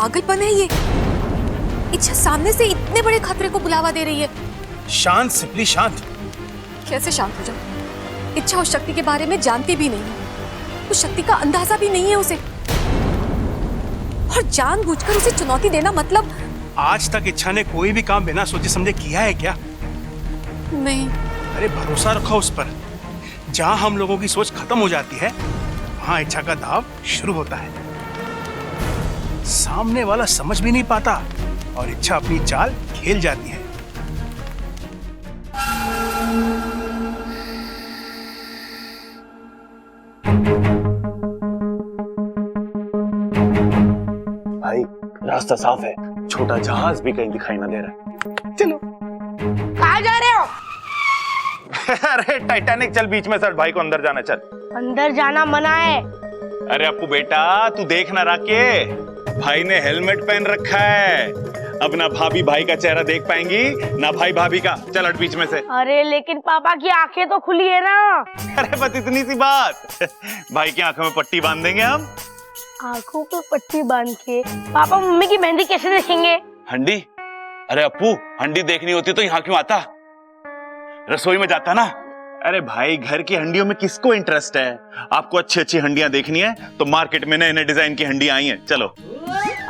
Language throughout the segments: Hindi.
पागलपन है ये? इच्छा सामने से इतने बड़े खतरे को बुलावा दे रही है। शांत सिपली शांत। कैसे शांत हो जाऊं? इच्छा उस शक्ति के बारे में जानती भी नहीं है, उस शक्ति का अंदाजा भी नहीं है उसे, और जानबूझकर उसे चुनौती देना मतलब। आज तक इच्छा ने कोई भी काम बिना सोचे समझे किया है क्या? नहीं। अरे भरोसा रखो उस पर। जहां हम लोगों की सोच खत्म हो जाती है वहां इच्छा का दाव शुरू होता है। सामने वाला समझ भी नहीं पाता और इच्छा अपनी चाल खेल जाती है। भाई रास्ता साफ है, छोटा जहाज भी कहीं दिखाई ना दे रहा है। चलो। कहाँ जा रहे हो? अरे टाइटैनिक चल, बीच में सर भाई को अंदर जाना, चल। अंदर जाना मना है। अरे अपू बेटा तू देख ना राके, भाई ने हेलमेट पहन रखा है, अब ना भाभी भाई का चेहरा देख पाएंगी ना भाई भाभी का। चल हट बीच में से। अरे लेकिन पापा की आंखें तो खुली है ना। अरे बस इतनी सी बात, भाई की आंखों में पट्टी बांध देंगे हम। आंखों पे पट्टी बांध के पापा मम्मी की मेहंदी कैसे देखेंगे? हंडी? अरे अपू हंडी देखनी होती तो यहाँ क्यों आता, रसोई में जाता ना। अरे भाई घर की हंडियों में किसको इंटरेस्ट है? आपको अच्छी अच्छी हंडियां देखनी है तो मार्केट में नए नए डिजाइन की हंडियां आई हैं, चलो।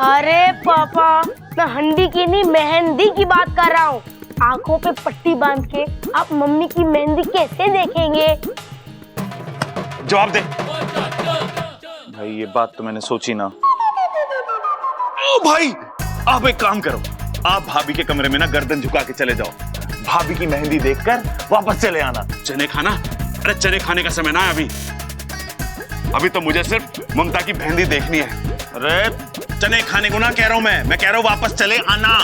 अरे पापा मैं हंडी की नहीं मेहंदी की बात कर रहा हूँ। आंखों पे पट्टी बांध के आप मम्मी की मेहंदी कैसे देखेंगे? जवाब दे भाई, ये बात तो मैंने सोची ना। ओ भाई आप एक काम करो, आप भाभी के कमरे में ना गर्दन झुका के चले जाओ, भाभी की मेहंदी देखकर वापस चले आना। चने खाना? अरे चने खाने का समय ना है अभी तो मुझे सिर्फ ममता की मेहंदी देखनी है। अरे चने खाने को ना कह रहा हूं मैं कह रहा हूं वापस चले आना।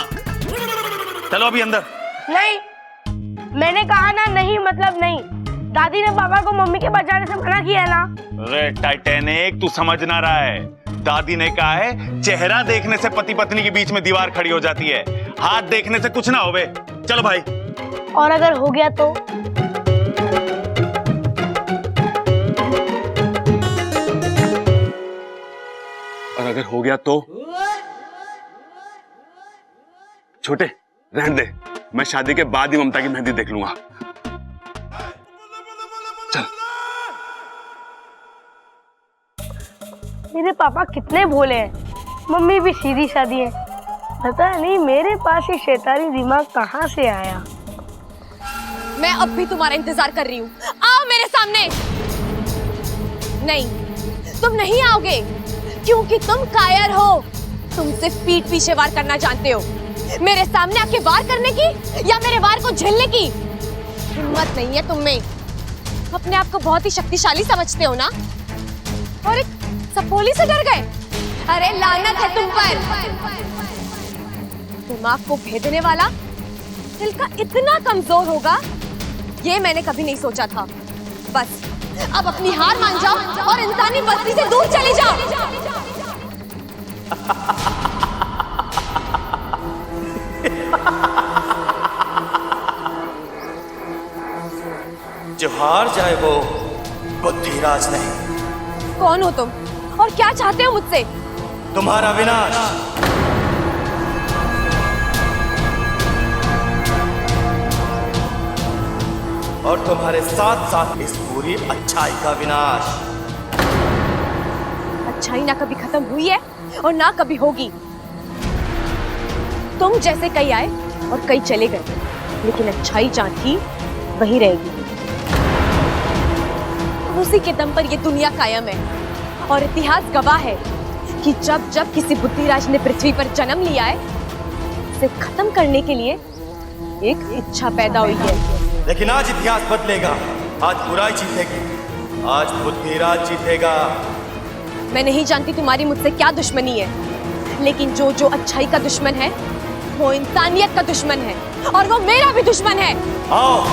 चलो अभी अंदर। नहीं, मैंने कहा ना नहीं मतलब नहीं। दादी ने पापा को मम्मी के बचाने से मना किया ना। अरे टाइटैनिक तू समझ ना रहा है, दादी ने कहा है चेहरा देखने से पति पत्नी के बीच में दीवार खड़ी हो जाती है, हाथ देखने से कुछ ना होवे। चलो भाई। और अगर हो गया तो? और अगर हो गया तो? छोटे रहने दे, मैं शादी के बाद ही ममता की मेहंदी देख लूंगा। चल। मेरे पापा कितने भोले हैं, मम्मी भी सीधी सादी है। पता नहीं मेरे पास ये शैतानी दिमाग कहाँ से आया। मैं अब भी तुम्हारा इंतजार कर रही हूँ, आओ मेरे सामने। नहीं, तुम नहीं आओगे क्योंकि तुम कायर हो। तुम सिर्फ पीठ पीछे वार करना जानते हो। मेरे सामने आके वार करने की या मेरे वार को झेलने की हिम्मत नहीं है तुम में। अपने आप को बहुत ही शक्तिशाली समझते हो ना, और एक सपोली से डर गए। अरे लानत है तुम पर। दिमाग को भेदने वाला दिल का इतना कमजोर होगा ये मैंने कभी नहीं सोचा था। बस अब अपनी हार मान जाओ और इंसानी बस्ती से दूर चले जाओ। जो हार जाए वो बुद्धिराज नहीं। कौन हो तुम और क्या चाहते हो मुझसे? तुम्हारा विनाश। और तुम्हारे साथ साथ इस पूरी अच्छाई का विनाश। अच्छाई ना कभी खत्म हुई है और ना कभी होगी। तुम जैसे कई आए और कई चले गए, लेकिन अच्छाई जहाँ थी वही रहेगी। उसी के दम पर ये दुनिया कायम है और इतिहास गवाह है कि जब जब किसी बुद्धिराज ने पृथ्वी पर जन्म लिया है, इसे खत्म करने के लिए एक इच्छा पैदा हुई है। लेकिन आज इतिहास बदलेगा, आज बुराई जीतेगी, आज बुद्धिराज जीतेगा। मैं नहीं जानती तुम्हारी मुझसे क्या दुश्मनी है, लेकिन जो जो अच्छाई का दुश्मन है वो इंसानियत का दुश्मन है, और वो मेरा भी दुश्मन है। आओ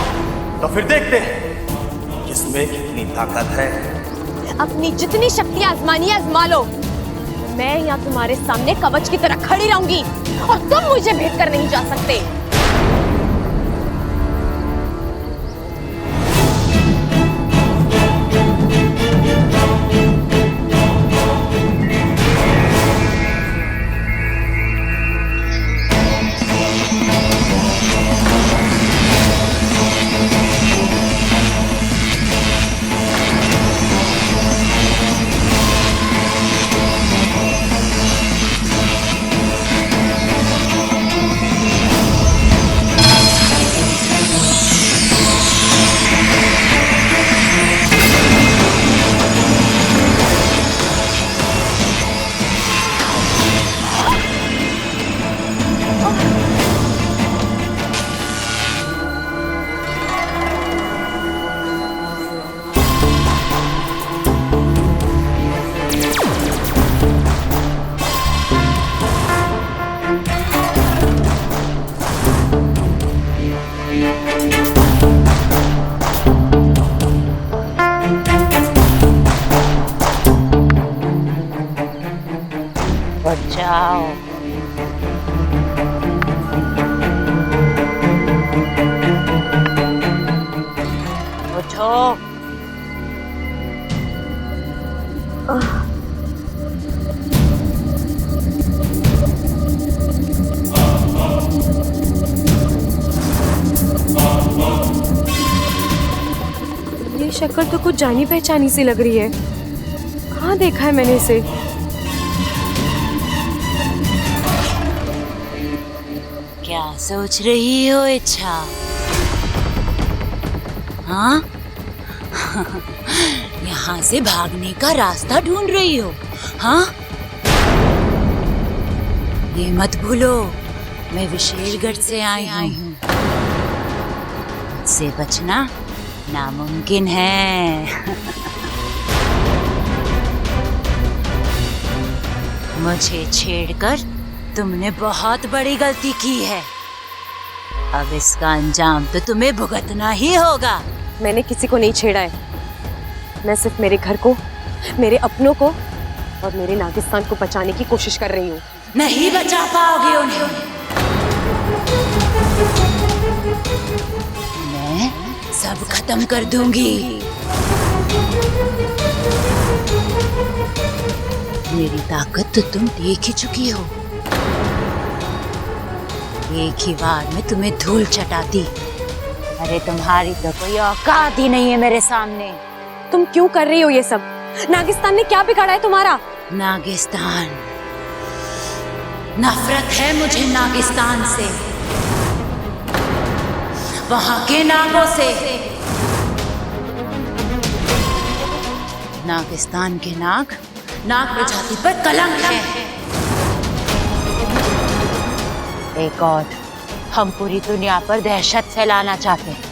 तो फिर देखते हैं किसमें कितनी ताकत है। अपनी जितनी शक्ति आजमानी आजमा लो। मैं यहाँ तुम्हारे सामने कवच की तरह खड़ी रहूंगी और तुम मुझे भेद कर नहीं जा सकते। शक्ल तो कुछ जानी पहचानी सी लग रही है। कहाँ देखा है मैंने इसे? क्या सोच रही हो इच्छा? हाँ? यहाँ से भागने का रास्ता ढूंढ रही हो? हाँ? ये मत भूलो, मैं विशेलगढ़ से आई हूँ। से बचना नामुमकिन है। मुझे छेड़कर तुमने बहुत बड़ी गलती की है। अब इसका अंजाम तो तुम्हें भुगतना ही होगा। मैंने किसी को नहीं छेड़ा है। मैं सिर्फ मेरे घर को, मेरे अपनों को और मेरे नागिस्तान को बचाने की कोशिश कर रही हूँ। नहीं बचा पाओगे उन्हें। मैं सब खत्म कर दूंगी। मेरी ताकत तो तुम देख ही चुकी हो। एक ही बार में तुम्हें धूल चटाती। अरे तुम्हारी तो कोई औकात ही नहीं है मेरे सामने। तुम क्यों कर रही हो ये सब? नागिस्तान ने क्या बिगाड़ा है तुम्हारा? नागिस्तान, नफरत है मुझे नागिस्तान से, वहां के नागों से। नागिस्तान के नाग प्रजाति पर कलंक है। एक और, हम पूरी दुनिया पर दहशत फैलाना चाहते हैं,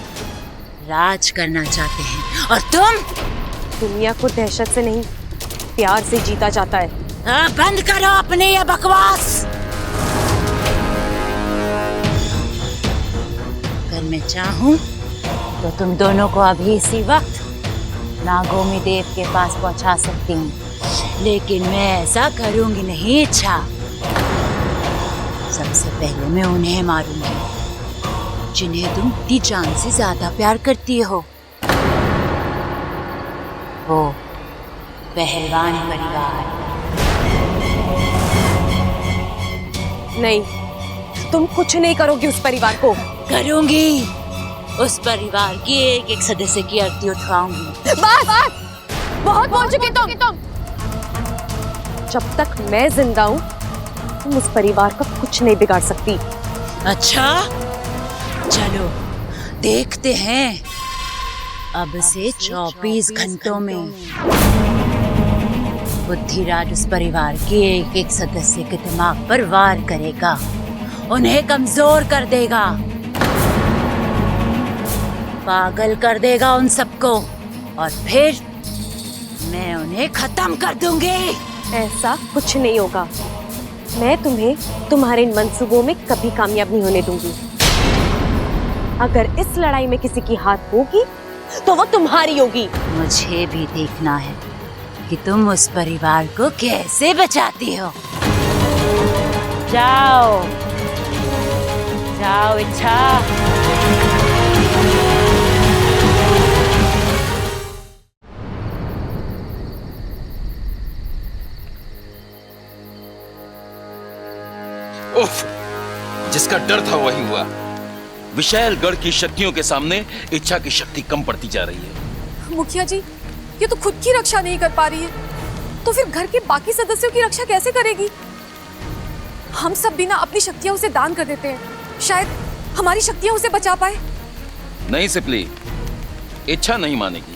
राज करना चाहते हैं, और तुम? दुनिया को दहशत से नहीं, प्यार से जीता जाता है। बंद करो अपने ये बकवास। अगर मैं चाहूं तो तुम दोनों को अभी इसी वक्त नागोमी देव के पास पहुंचा सकती हूँ, लेकिन मैं ऐसा करूंगी नहीं इच्छा। सबसे पहले मैं उन्हें मारूंगी जिन्हें तुम अपनी जान से ज्यादा प्यार करती हो, वो पहलवान परिवार। नहीं, तुम कुछ नहीं करोगी उस परिवार को। करूंगी। उस परिवार की एक एक सदस्य की आरती उठवाऊंगी। बस बहुत बोल चुके तुम। जब तक मैं जिंदा हूँ तुम उस परिवार का कुछ नहीं बिगाड़ सकती। अच्छा, चलो देखते हैं। अब से 24 घंटों में बुद्धिराज उस परिवार के एक एक सदस्य के दिमाग पर वार करेगा, उन्हें कमजोर कर देगा, पागल कर देगा उन सबको, और फिर मैं उन्हें खत्म कर दूंगी। ऐसा कुछ नहीं होगा। मैं तुम्हें तुम्हारे इन मंसूबों में कभी कामयाब नहीं होने दूंगी। अगर इस लड़ाई में किसी की हाथ होगी तो वो तुम्हारी होगी। मुझे भी देखना है कि तुम उस परिवार को कैसे बचाती हो। जाओ जाओ इच्छा। उफ, जिसका डर था वही हुआ। विशालगढ़ की शक्तियों के सामने इच्छा की शक्ति कम पड़ती जा रही है। मुखिया जी, ये तो खुद की रक्षा नहीं कर पा रही है, तो फिर घर के बाकी सदस्यों की रक्षा कैसे करेगी? हम सब भी ना अपनी शक्तियां उसे दान कर देते हैं, शायद हमारी शक्तियां उसे बचा पाए। नहीं सिपली, इच्छा नहीं मानेगी।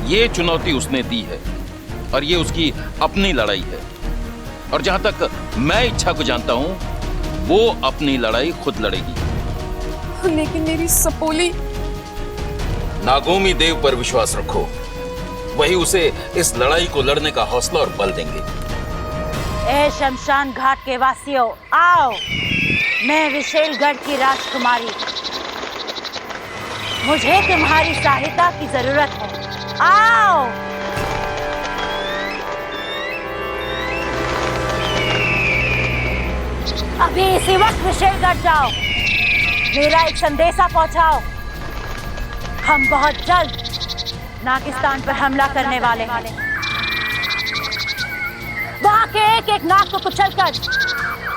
ये चुनौती उसने दी है और ये उसकी अपनी लड़ाई है, और जहां तक मैं इच्छा को जानता हूं, वो अपनी लड़ाई खुद लड़ेगी। लेकिन मेरी सपोली। नागोमी देव पर विश्वास रखो, वही उसे इस लड़ाई को लड़ने का हौसला और बल देंगे। ए शमशान घाट के वासियों, आओ। मैं विशेलगढ़ की राजकुमारी, मुझे तुम्हारी सहायता की जरूरत है। आओ। अभी इसी वक्त विशेलगढ़ जाओ, मेरा एक संदेशा पहुंचाओ। हम बहुत जल्द नागिस्तान पर हमला करने वाले हैं। वहां के एक एक नाग को कुचलकर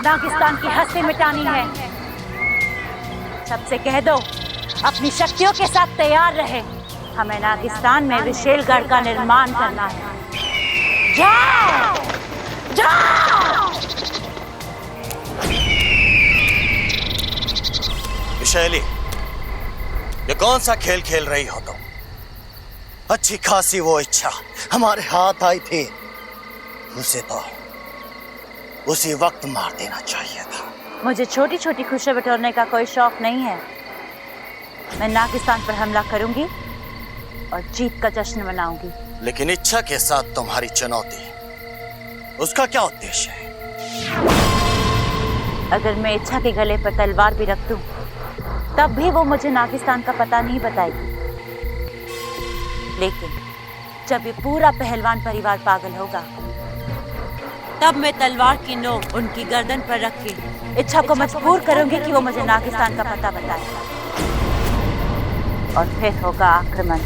नागिस्तान की हस्ती मिटानी है। सबसे कह दो अपनी शक्तियों के साथ तैयार रहे। हमें नागिस्तान में विशेलगढ़ का निर्माण करना है। जाओ जाओ। विशैली, ये कौन सा खेल खेल रही हो तुम? अच्छी खासी वो इच्छा हमारे हाथ आई थी, उसे तो उसी वक्त मार देना चाहिए था। मुझे छोटी छोटी खुशियां बटोरने का कोई शौक नहीं है। मैं नागिस्तान पर हमला करूंगी और जीत का जश्न मनाऊंगी। लेकिन इच्छा के साथ तुम्हारी चुनौती, उसका क्या उद्देश्य है? अगर मैं इच्छा के गले पर तलवार भी रख दूं, तब भी वो मुझे नागिस्तान का पता नहीं बताएगी। लेकिन जब ये पूरा पहलवान परिवार पागल होगा, तब मैं तलवार की नोक उनकी गर्दन पर रख के इच्छा को मजबूर करूंगी कि वो मुझे नागिस्तान का पता बताए। और फिर होगा आक्रमण,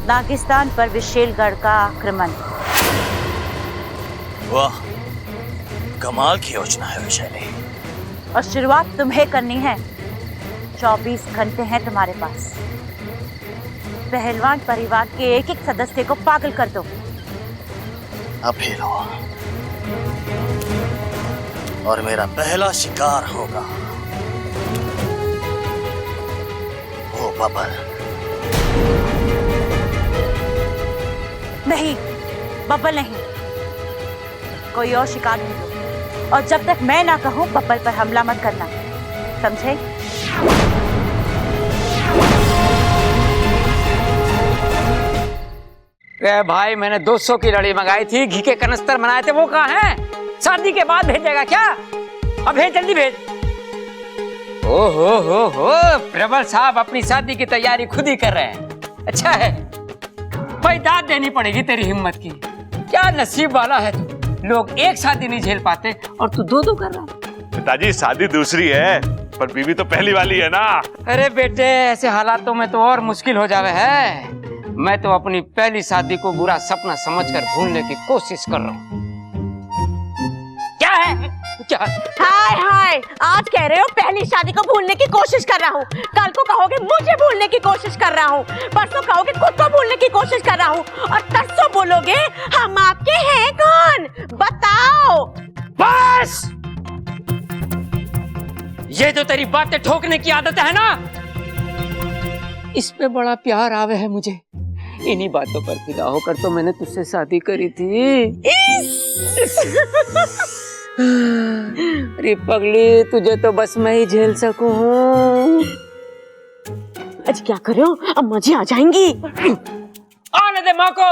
नागिस्तान पर विशेलगढ़ का आक्रमण। वाह, कमाल की योजना है विशैली। और शुरुआत तुम्हें करनी है। 24 घंटे हैं तुम्हारे पास। पहलवान परिवार के एक एक सदस्य को पागल कर दो। अब लो, और मेरा पहला शिकार होगा वो बबल। नहीं, बब्बल नहीं, कोई और शिकार ढूंढो। और जब तक मैं ना कहूं, बब्बल पर हमला मत करना, समझे? भाई, मैंने 200 की लड़ी मंगाई थी, घी के कनस्तर बनाए थे, वो कहाँ हैं? शादी के बाद भेजेगा क्या? अब भेज, जल्दी भेज। हो, प्रबल साहब अपनी शादी की तैयारी खुद ही कर रहे हैं। अच्छा है भाई, दाद देनी पड़ेगी तेरी हिम्मत की। क्या नसीब वाला है तू। लोग एक शादी नहीं झेल पाते और तू दो कर रहा है। पिताजी, शादी दूसरी है, पर बीवी तो पहली वाली है ना। अरे बेटे, ऐसे हालातों में तो और मुश्किल हो जावे है। मैं तो अपनी पहली शादी को बुरा सपना समझकर भूलने की कोशिश कर रहा हूँ। क्या है? क्या? हाय, आज कह रहे हो पहली शादी को भूलने की कोशिश कर रहा हूँ, कल को कहोगे मुझे भूलने की कोशिश कर रहा हूँ, परसों कहोगे खुद को भूलने की कोशिश कर रहा हूँ, और तरसों बोलोगे हम आपके हैं कौन? बताओ। बस, ये जो तेरी बातें ठोकने की आदत है ना, इस पे बड़ा प्यार आवे है मुझे। इन्हीं बातों पर फिदा होकर तो मैंने तुझसे शादी करी थी। अरे पगली, तुझे तो बस मैं ही झेल सकूं। आज क्या कर रहे हो? अम्मा जी आ जाएंगी। आने दे माँ को।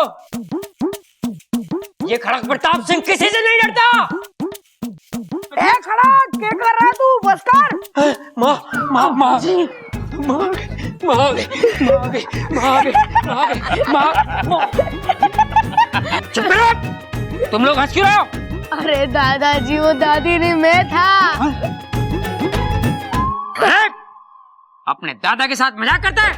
ये खड़क प्रताप सिंह किसी से नहीं डरता। खड़ा क्या कर रहा है तू? बस कर। माँ चुप रहो। तुम लोग हंस क्यों रहे हो? अरे दादाजी, वो दादी नहीं, मैं था। अपने दादा के साथ मजाक करता है?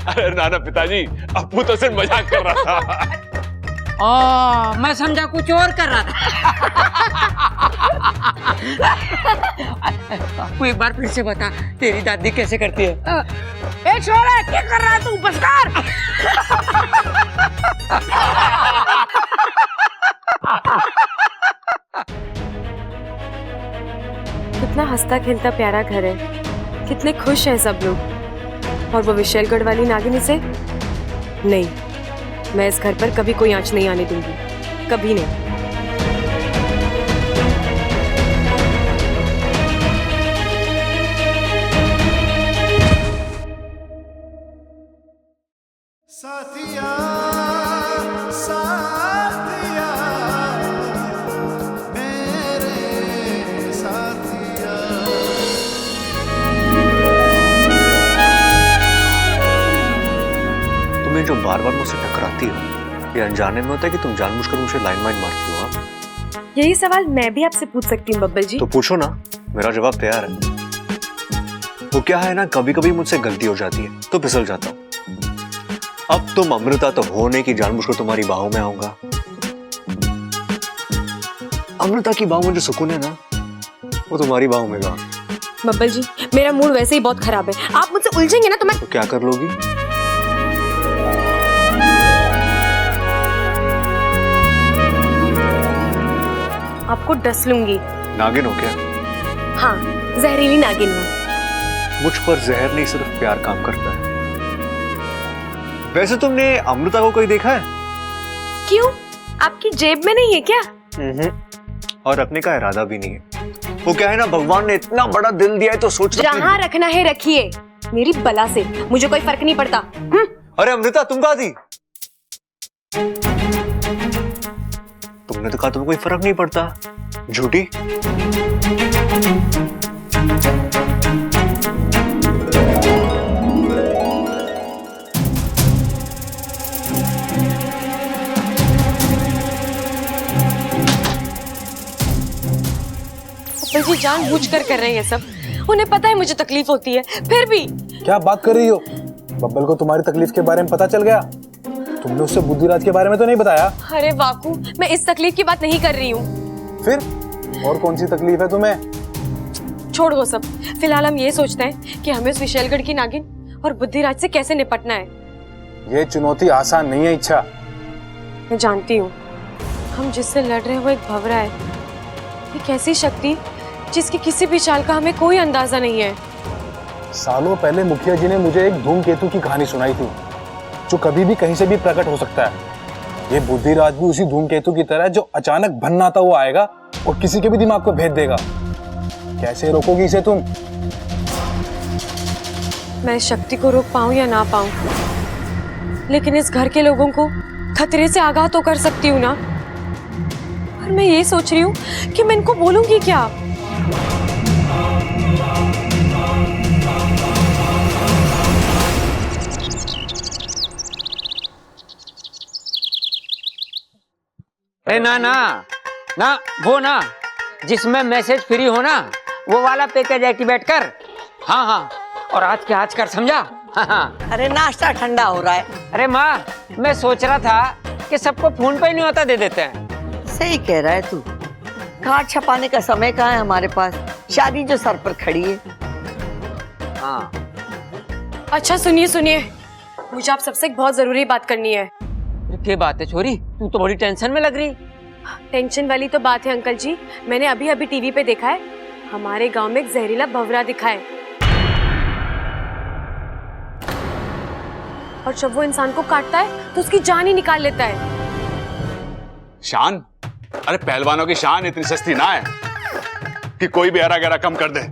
अरे नाना पिताजी, अप्पू तो सिर्फ मजाक कर रहा था। मैं समझा कुछ और कर रहा था। अप्पू, एक बार फिर से बता, तेरी दादी कैसे करती है? ए छोरा, क्या कर रहा है तू? बस कर। कितना हंसता खेलता प्यारा घर है, कितने खुश हैं सब लोग। और वो विशेलगढ़ वाली नागिनी से नहीं, मैं इस घर पर कभी कोई आंच नहीं आने दूंगी, कभी नहीं। साथिया साथिया मेरे साथिया। तुम्हें जो बार बार मुझसे टकराती हो, ये अनजाने में होता है कि तुम जानबूझकर मुझे लाइन माइन मारती हो? हाँ, यही सवाल मैं भी आपसे पूछ सकती हूँ बब्बल जी। तो पूछो ना, मेरा जवाब तैयार है। वो क्या है ना, कभी कभी मुझसे गलती हो जाती है तो फिसल जाता हूँ। अब तुम अमृता तो हो नहीं कि जानबूझकर तुम्हारी बाहों में आऊंगा। अमृता की बाहों में जो सुकून है ना, वो तुम्हारी बाहों में कहाँ। बब्बल जी, मेरा मूड वैसे ही बहुत खराब है, आप मुझसे उलझेंगे ना तो मैं तो क्या कर लोगी? आपको डस लूंगी। नागिन हो क्या? हाँ, जहरीली नागिन हूँ। मुझ पर जहर नहीं, सिर्फ प्यार काम करता है। वैसे तुमने अमृता को कोई देखा है? क्यों? आपकी जेब में नहीं है क्या? और रखने का इरादा भी नहीं है। वो क्या है ना, भगवान ने इतना बड़ा दिल दिया है तो सोच जहाँ रखना है रखिए, मेरी बला से मुझे कोई फर्क नहीं पड़ता। अरे अमृता, तुम कहाँ थी? तुमने तो कहा तुम्हें कोई फर्क नहीं पड़ता, झूठी। जी जानबूझकर कर रहे हैं सब, उन्हें पता है मुझे तकलीफ होती है, फिर भी। क्या बात कर रही हो? बब्बल को तुम्हारी तकलीफ के बारे में पता चल गया? तुमने उससे बुद्धिराज के बारे में तो नहीं बताया? अरे वाकू, मैं इस तकलीफ की बात नहीं कर रही हूँ। फिर और कौन सी तकलीफ है तुम्हें? छोड़ दो सब, फिलहाल हम ये सोचते हैं कि हमें उस विशैलगढ़ की नागिन और बुद्धिराज से कैसे निपटना है। ये चुनौती आसान नहीं है इच्छा। मैं जानती हूँ, हम जिससे लड़ रहे हैं वो एक भंवरा है, एक ऐसी शक्ति जिसकी किसी भी चाल का हमें कोई अंदाजा नहीं है। सालों पहले मुखिया जी ने मुझे एक धूमकेतु की कहानी सुनाई थी, जो कभी भी कहीं से भी प्रकट हो सकता है। ये बुद्धिराज भी उसी धूमकेतु की तरह, जो अचानक भन्नाता हुआ आएगा और किसी के भी दिमाग को भेद देगा। कैसे रोकोगी इसे तुम? मैं इस शक्ति को रोक पाऊं या ना पाऊं, लेकिन इस घर के लोगों को खतरे से आगाह तो कर सकती हूँ ना। और मैं ये सोच रही हूँ कि मैं इनको बोलूंगी क्या। ना ना ना, वो ना जिसमें मैसेज फ्री हो ना, वो वाला पैकेज एक्टिवेट कर। हाँ हाँ, और आज के आज कर, समझा? हाँ। अरे नाश्ता ठंडा हो रहा है। अरे माँ, मैं सोच रहा था कि सबको फोन पे ही न्योता दे देते हैं। सही कह रहा है तू, कार्ड छपाने का समय कहाँ है हमारे पास, शादी जो सर पर खड़ी है। हाँ। अच्छा सुनिए सुनिए, मुझे आप सबसे एक बहुत जरूरी बात करनी है। क्या बात है छोरी, तू तो बड़ी टेंशन में लग रही। टेंशन वाली तो बात है अंकल जी, मैंने अभी अभी टीवी पे देखा है, हमारे गांव में एक जहरीला भंवरा दिखा है, और जब वो इंसान को काटता है तो उसकी जान ही निकाल लेता है। शान? अरे पहलवानों की शान इतनी सस्ती ना है कि कोई भी हरा गहरा कम कर दे।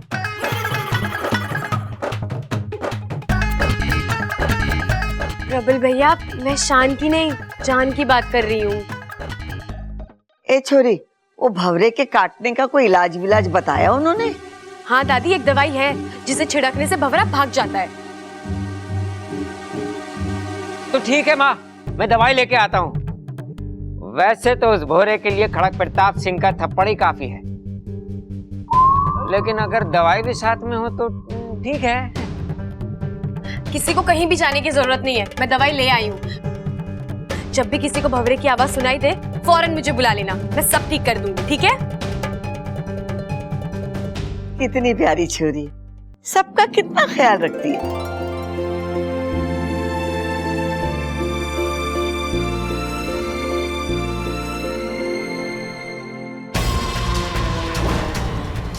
प्रबल भैया, मैं शान की नहीं, जान की बात कर रही हूँ। ए छोरी, वो भंवरे के काटने का कोई इलाज विलाज बताया उन्होंने? हाँ दादी, एक दवाई है जिसे छिड़कने से भंवरा भाग जाता है। तो ठीक है माँ, मैं दवाई लेके आता हूँ। वैसे तो उस भोरे के लिए खड़क प्रताप सिंह का थप्पड़ ही काफी है, लेकिन अगर दवाई भी साथ में हो तो ठीक है। किसी को कहीं भी जाने की जरूरत नहीं है, मैं दवाई ले आई हूँ। जब भी किसी को भंवरे की आवाज सुनाई दे, फौरन मुझे बुला लेना, मैं सब ठीक कर दूंगी, ठीक है? कितनी प्यारी छोरी, सबका कितना ख्याल रखती है।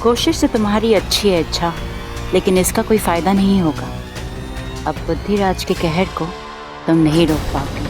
कोशिश तो तुम्हारी अच्छी है अच्छा, लेकिन इसका कोई फायदा नहीं होगा। अब बुद्धिराज के कहर को तुम नहीं रोक पाओगे।